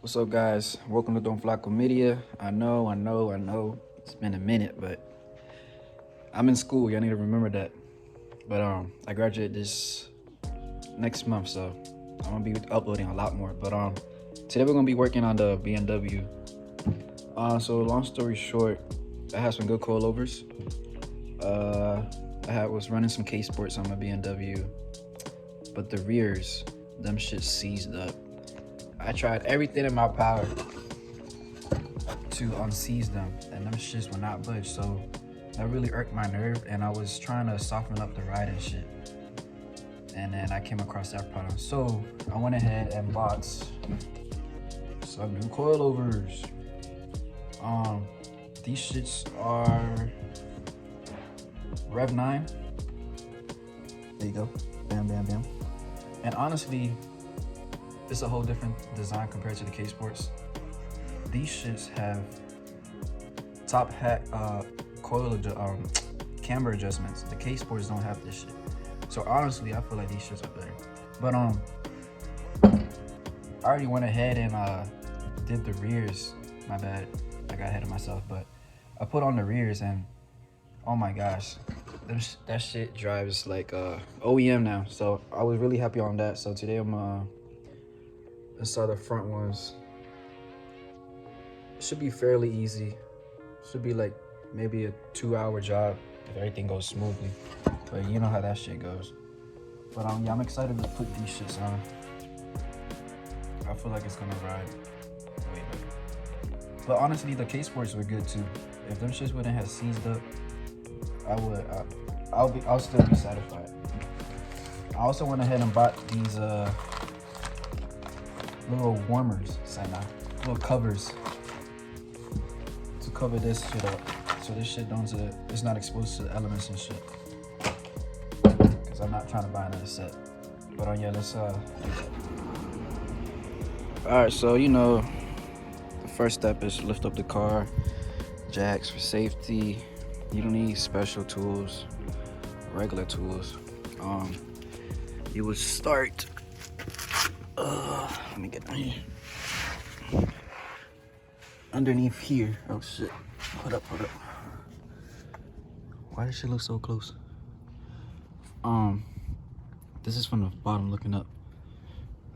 What's up, guys? Welcome to Don Flaco Media. I know. It's been a minute, but I'm in school. Y'all need to remember that. But I graduate this next month, so I'm gonna be uploading a lot more. But today we're gonna be working on the BMW. So long story short, I have some good coilovers. I was running some K Sports on my BMW, but the rears, them shit seized up. I tried everything in my power to unseize them, and them shits would not budge. So that really irked my nerve, and I was trying to soften up the ride and shit. And then I came across that problem. So I went ahead and bought some new coilovers. These shits are Rev 9. There you go. Bam, bam, bam. And honestly, it's a whole different design compared to the K Sports. These shits have top hat camber adjustments. The K Sports don't have this shit. So honestly, I feel like these shits are better. But I already went ahead and did the rears. My bad, I got ahead of myself. But I put on the rears, and oh my gosh, that shit drives like OEM now. So I was really happy on that. So today I'm install the front ones. It should be fairly easy. Should be like maybe a 2-hour job if everything goes smoothly. But you know how that shit goes. But yeah, I'm excited to put these shits on. I feel like it's gonna ride way better. But honestly, the K Sports were good too. If them shits wouldn't have seized up, I'll still be satisfied. I also went ahead and bought these little warmers, little covers to cover this shit up, so this shit it's not exposed to the elements and shit. Cause I'm not trying to buy another set. But yeah, let's All right, so the first step is lift up the car, jacks for safety. You don't need special tools, regular tools. You would start. Let me get down here. Underneath here. Oh shit. Hold up. Why does shit look so close? This is from the bottom looking up.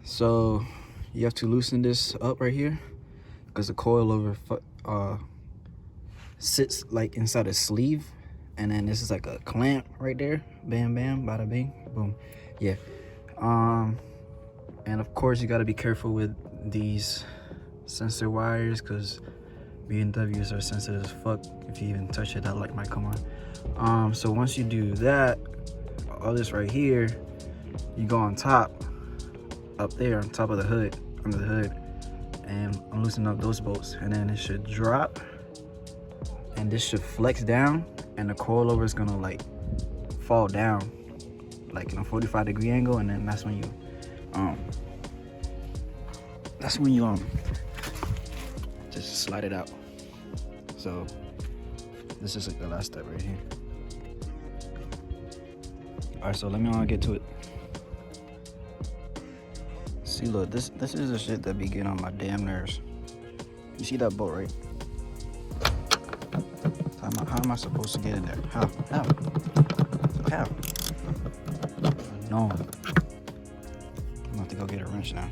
So you have to loosen this up right here, because the coilover sits like inside a sleeve, and then this is like a clamp right there. Bam bam, bada bing, boom. Yeah. And of course, you got to be careful with these sensor wires, because BMWs are sensitive as fuck. If you even touch it, that light might come on. So once you do that, all this right here, you go on top, up there on top of the hood, under the hood, and I'm loosening up those bolts, and then it should drop, and this should flex down, and the coilover is gonna like fall down, like in a 45-degree angle, and then that's when you just slide it out. So this is like the last step right here. All right, so let me get to it. See, look, this is the shit that be getting on my damn nerves. You see that bolt, right? How am I supposed to get in there? How? No. I'm gonna have to go get a wrench now.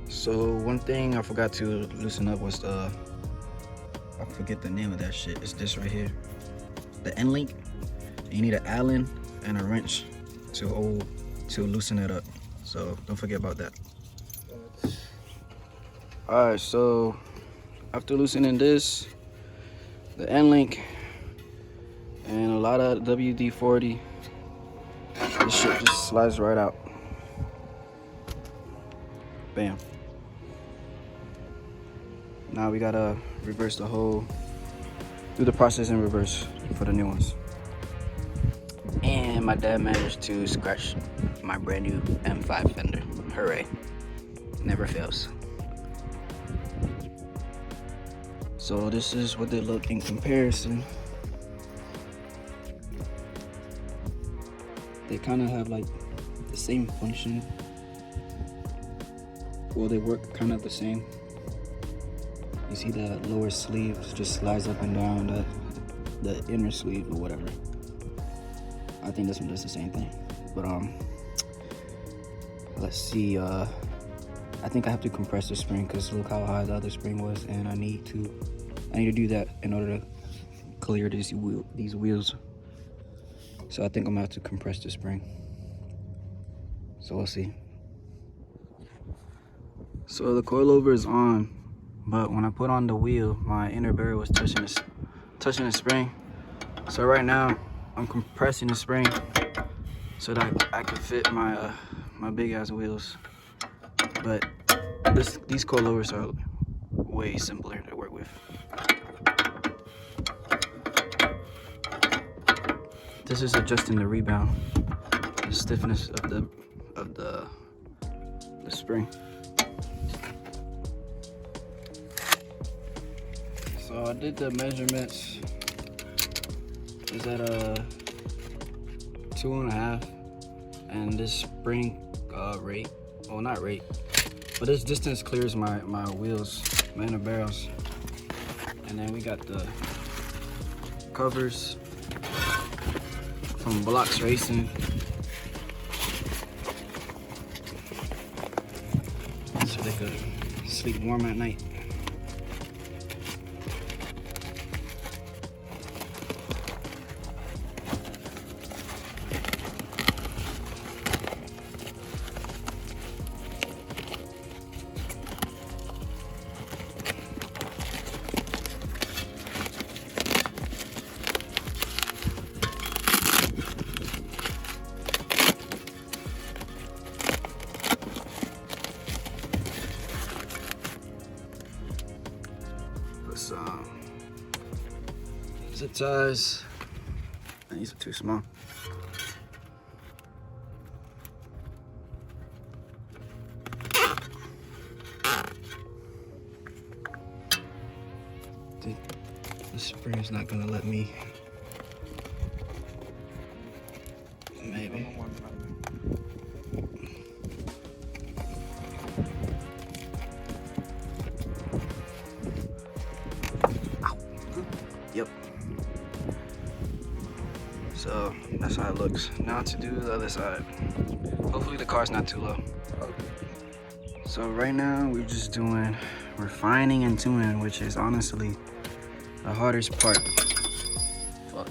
So one thing I forgot to loosen up was I forget the name of that shit. It's this right here, the end link. You need an Allen and a wrench to loosen it up. So don't forget about that. All right, so after loosening this, the end link, and a lot of WD-40, this shit just slides right out. Bam. Now we gotta reverse do the process in reverse for the new ones. And my dad managed to scratch my brand new M5 fender. Hooray. Never fails. So this is what they look in comparison. They kind of have like the same function. well, they work kind of the same. You see the lower sleeve just slides up and down the inner sleeve or whatever. I think this one does the same thing. But let's see. I think I have to compress the spring because look how high the other spring was, and I need to do that in order to clear these wheels. So I think I'm gonna have to compress the spring. So we'll see. So the coilover is on, but when I put on the wheel, my inner barrel was touching the spring. So right now I'm compressing the spring so that I can fit my my big ass wheels. But these coilovers are way simpler to work with. This is adjusting the rebound, the stiffness of the spring. So I did the measurements. Is at a 2.5, and this spring rate, well, not rate, but this distance clears my wheels, my inner barrels. And then we got the covers from Blocks Racing. So they could sleep warm at night. Zip ties. These are too small. The spring is not gonna let me. Maybe. Yep. So that's how it looks. Now to do the other side. Hopefully the car's not too low. So right now we're just doing refining and tuning, which is honestly the hardest part. Fuck.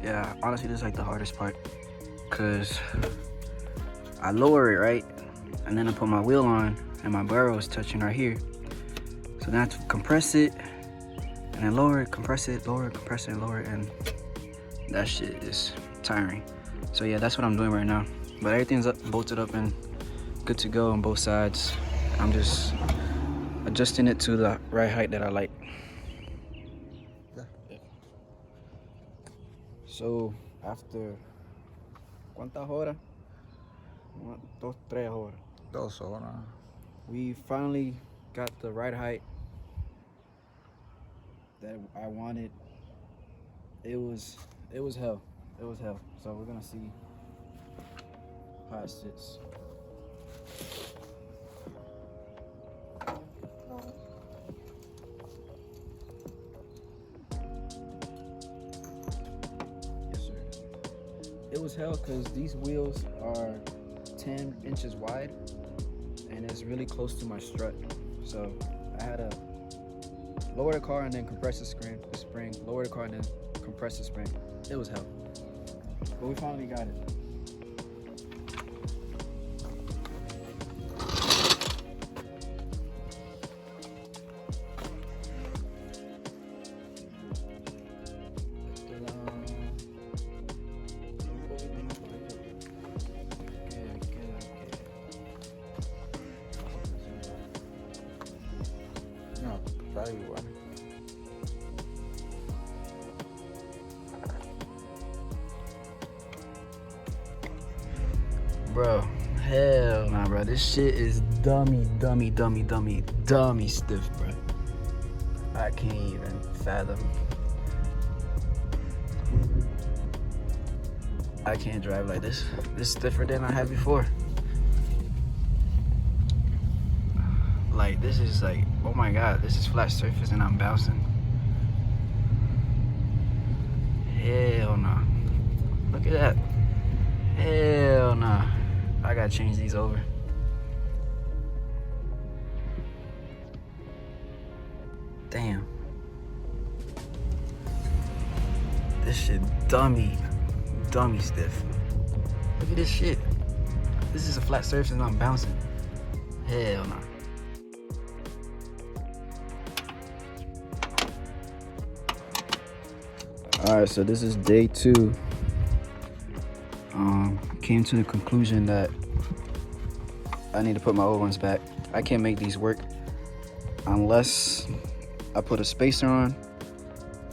Yeah, honestly this is like the hardest part, cause I lower it, right? And then I put my wheel on and my barrel is touching right here. So now I have to compress it and then lower it, compress it, lower it, compress it, lower it, and that shit is tiring. So yeah, that's what I'm doing right now. But everything's bolted up and good to go on both sides. I'm just adjusting it to the right height that I like. So after ¿cuántas horas? 2, 3 horas. 2 horas. We finally got the right height that I wanted. It was hell. It was hell. So we're gonna see how it sits. Yes, sir. It was hell because these wheels are 10 inches wide and it's really close to my strut. So I had to lower the car and then compress the spring, lower the car and then compress the spring. It was hell. But we finally got it. No, está igual. Bro, hell nah, bro. This shit is dummy stiff, bro. I can't even fathom. I can't drive like this. This is stiffer than I had before. like, this is like, oh my god, this is flat surface and I'm bouncing. Hell nah. Look at that. Hell nah. I gotta change these over. Damn. This shit dummy stiff. Look at this shit. This is a flat surface and I'm bouncing. Hell nah. Alright, so this is day 2. Came to the conclusion that I need to put my old ones back. I can't make these work unless I put a spacer on,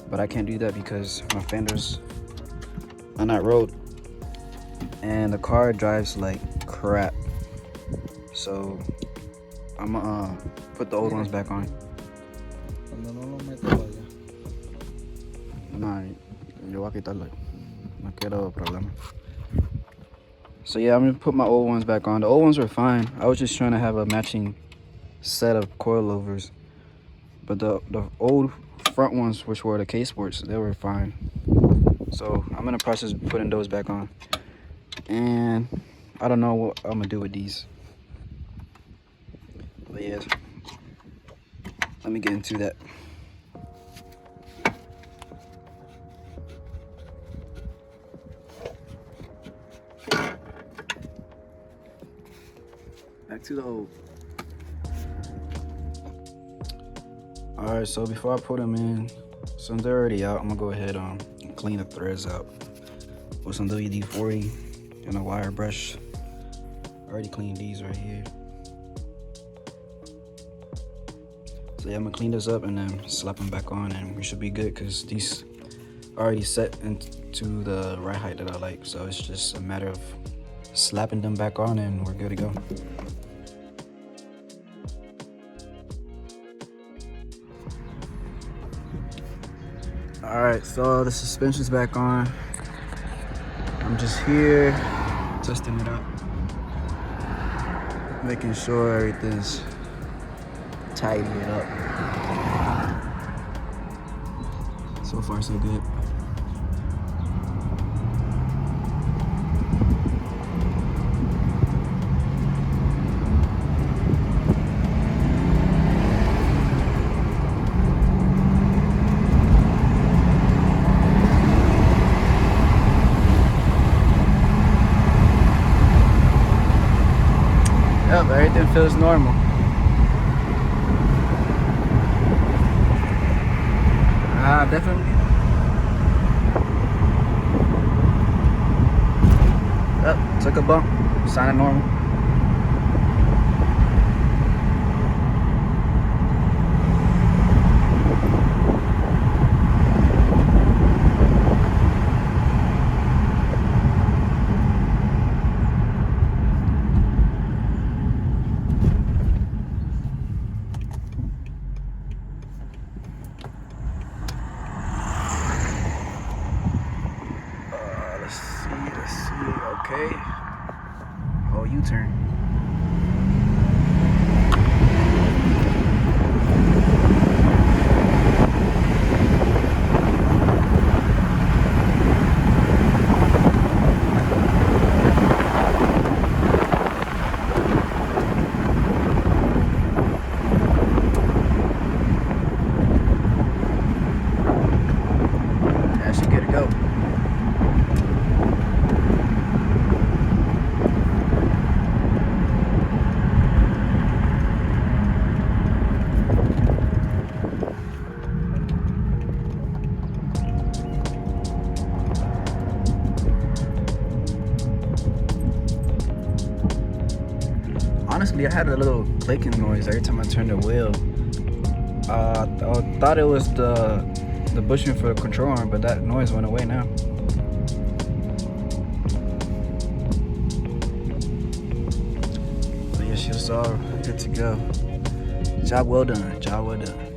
but I can't do that because my fenders are not rolled and the car drives like crap. So I'm gonna put the old ones back on. Nah, yo voy a quitarlo. No quiero problema. So yeah, I'm gonna put my old ones back on. The old ones were fine. I was just trying to have a matching set of coilovers. But the old front ones, which were the K-Sports, they were fine. So I'm in the process of putting those back on. And I don't know what I'm gonna do with these. But yeah, let me get into that. Back to the old. Alright, so before I put them in, since they're already out, I'm gonna go ahead and clean the threads out with some WD-40 and a wire brush. I already cleaned these right here. So yeah, I'm gonna clean this up and then slap them back on and we should be good because these are already set into the right height that I like. So it's just a matter of slapping them back on and we're good to go. Alright, so the suspension's back on. I'm just here testing it out, making sure everything's tidying up. So far so good. Yep, everything feels normal. Definitely. Yep, took a bump, sounded normal. Let's see, okay. Oh, U-turn. That should get it go. Honestly, I had a little clicking noise every time I turned the wheel. I thought it was the bushing for the control arm, but that noise went away now. So yeah, she was all good to go. Job well done. Job well done.